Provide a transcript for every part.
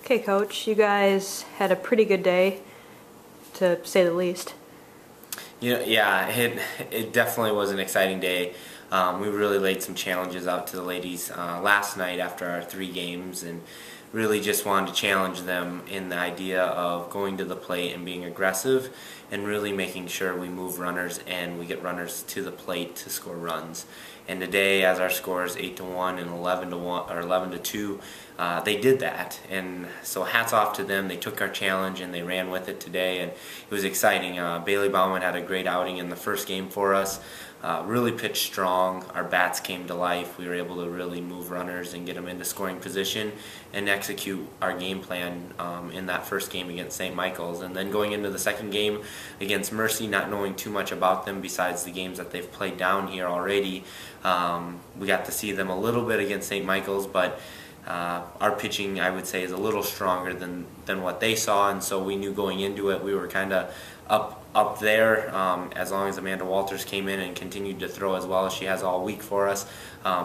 Okay, Coach, you guys had a pretty good day, to say the least. Yeah, it definitely was an exciting day. We really laid some challenges out to the ladies last night after our 3 games, and really just wanted to challenge them in the idea of going to the plate and being aggressive and really making sure we move runners and we get runners to the plate to score runs. And today, as our score is 8-1 and 11-1 or 11-2, they did that. And so hats off to them. They took our challenge and they ran with it today, and it was exciting. Bailey Bauman had a great outing in the first game for us. Really pitched strong. Our bats came to life. We were able to really move runners and get them into scoring position and execute our game plan in that first game against St. Michael's. And then going into the second game against Mercy, not knowing too much about them besides the games that they've played down here already, we got to see them a little bit against St. Michael's, but our pitching, I would say, is a little stronger than what they saw, and so we knew going into it we were kind of up there. As long as Amanda Walters came in and continued to throw as well as she has all week for us,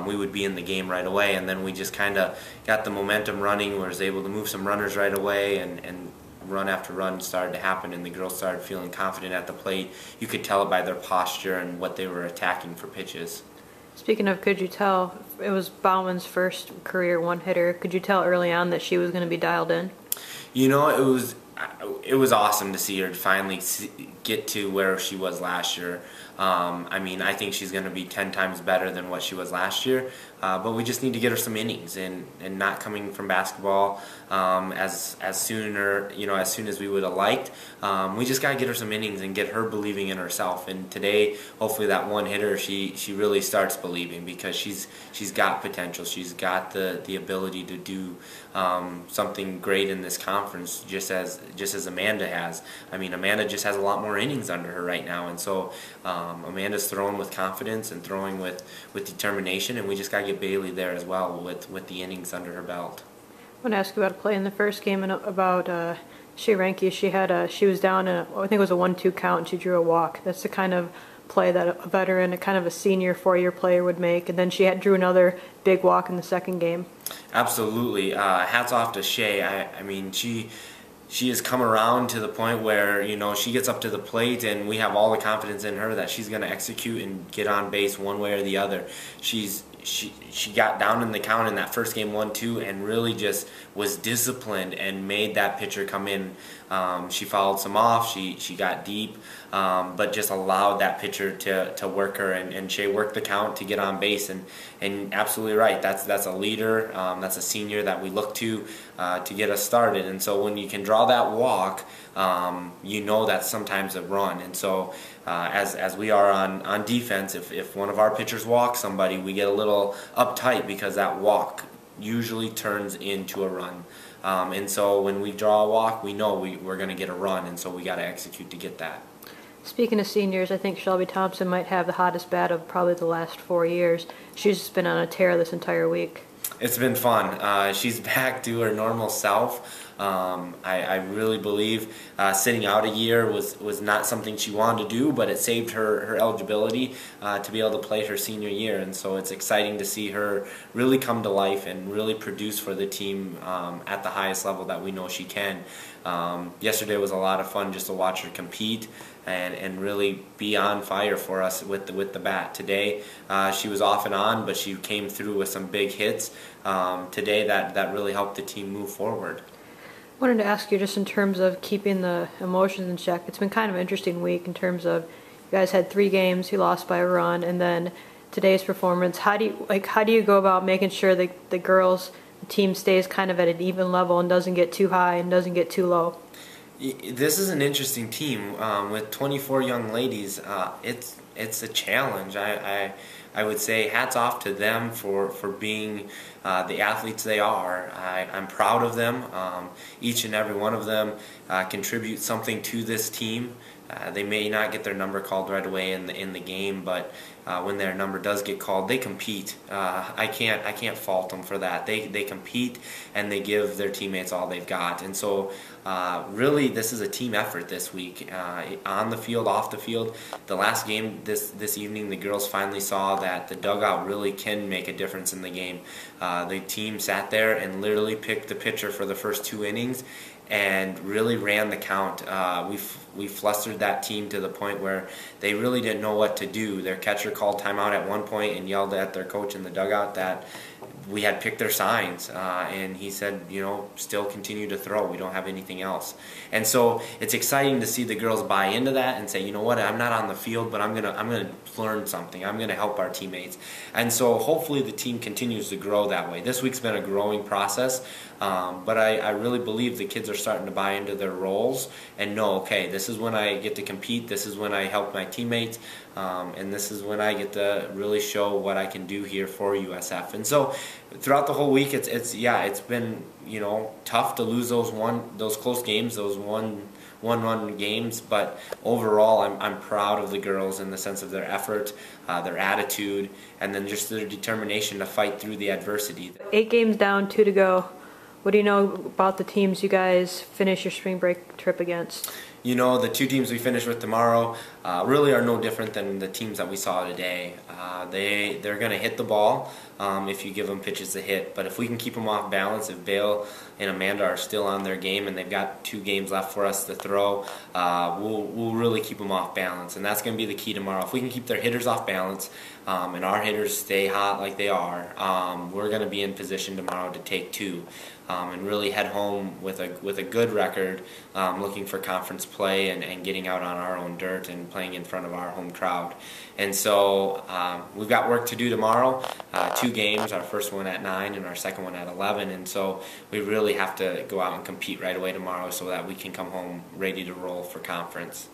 we would be in the game right away. And then we just kind of got the momentum running. We was able to move some runners right away, and run after run started to happen, and the girls started feeling confident at the plate. You could tell it by their posture and what they were attacking for pitches. Speaking of, could you tell, it was Bauman's first career one-hitter. Could you tell early on that she was going to be dialed in? You know, it was awesome to see her finally get to where she was last year. I mean, I think she's going to be 10 times better than what she was last year, but we just need to get her some innings, and not coming from basketball as soon as we would have liked. We just got to get her some innings and get her believing in herself. And today, hopefully, that one hitter, she really starts believing, because she's got potential. She's got the ability to do something great in this conference, just as Amanda has. I mean, Amanda just has a lot more innings under her right now, and so Amanda's throwing with confidence and throwing with determination, and we just got to get Bailey there as well with the innings under her belt. I want to ask you about a play in the first game and about Shea Ranke. She was down in I think it was a 1-2 count, and she drew a walk. That's the kind of play that a veteran, a kind of a senior 4-year player would make, and then she drew another big walk in the second game. Absolutely. Hats off to Shea. I mean, she has come around to the point where, you know, she gets up to the plate and we have all the confidence in her that she's going to execute and get on base one way or the other. She got down in the count in that first game 1-2 and really just was disciplined and made that pitcher come in. She fouled some off, she got deep, but just allowed that pitcher to work her, and Shea worked the count to get on base, and absolutely right, that's a leader, that's a senior that we look to get us started. And so when you can draw that walk, you know that's sometimes a run. And so as we are on defense, if one of our pitchers walks somebody, we get a little uptight because that walk usually turns into a run. And so when we draw a walk, we know we're going to get a run, and so we got to execute to get that. Speaking of seniors, I think Shelby Thompson might have the hottest bat of probably the last 4 years. She's just been on a tear this entire week. It's been fun. She's back to her normal self. I really believe sitting out a year was not something she wanted to do, but it saved her eligibility to be able to play her senior year. And so it's exciting to see her really come to life and really produce for the team at the highest level that we know she can. Yesterday was a lot of fun just to watch her compete and really be on fire for us with the bat. Today she was off and on, but she came through with some big hits. Today that really helped the team move forward. I wanted to ask you, just in terms of keeping the emotions in check, it's been kind of an interesting week in terms of you guys had 3 games, you lost by a run, and then today's performance. How do you go about making sure that the girls, the team stays kind of at an even level and doesn't get too high and doesn't get too low? This is an interesting team with 24 young ladies. It's a challenge. I would say hats off to them for being the athletes they are. I'm proud of them. Each and every one of them contribute something to this team. They may not get their number called right away in the game, but when their number does get called, they compete. I can't fault them for that. They compete and they give their teammates all they've got. And so really this is a team effort this week, on the field, off the field. The last game this evening, the girls finally saw that the dugout really can make a difference in the game. The team sat there and literally picked the pitcher for the first 2 innings and really ran the count. We flustered that team to the point where they really didn't know what to do. Their catcher called timeout at one point and yelled at their coach in the dugout that we had picked their signs, and he said, you know, still continue to throw. We don't have anything else. And so it's exciting to see the girls buy into that and say, you know what, I'm not on the field, but I'm gonna learn something. I'm gonna help our teammates. And so hopefully the team continues to grow that way. This week's been a growing process, but I really believe the kids are starting to buy into their roles and know, okay, this is when I get to compete. This is when I help my teammates, and this is when I get to really show what I can do here for USF. And so throughout the whole week, it's been, you know, tough to lose those close games, those one-run games, but overall I'm proud of the girls in the sense of their effort, their attitude, and then just their determination to fight through the adversity. 8 games down, 2 to go. What do you know about the teams you guys finish your spring break trip against? You know, the 2 teams we finish with tomorrow really are no different than the teams that we saw today. They're going to hit the ball if you give them pitches to hit, but if we can keep them off balance, if Bale and Amanda are still on their game and they've got 2 games left for us to throw, we'll really keep them off balance, and that's going to be the key tomorrow. If we can keep their hitters off balance and our hitters stay hot like they are, we're going to be in position tomorrow to take 2 and really head home with a good record, looking for conference play and getting out on our own dirt and playing in front of our home crowd. And so we've got work to do tomorrow. 2 games, our first one at 9 and our second one at 11, and so we really have to go out and compete right away tomorrow so that we can come home ready to roll for conference.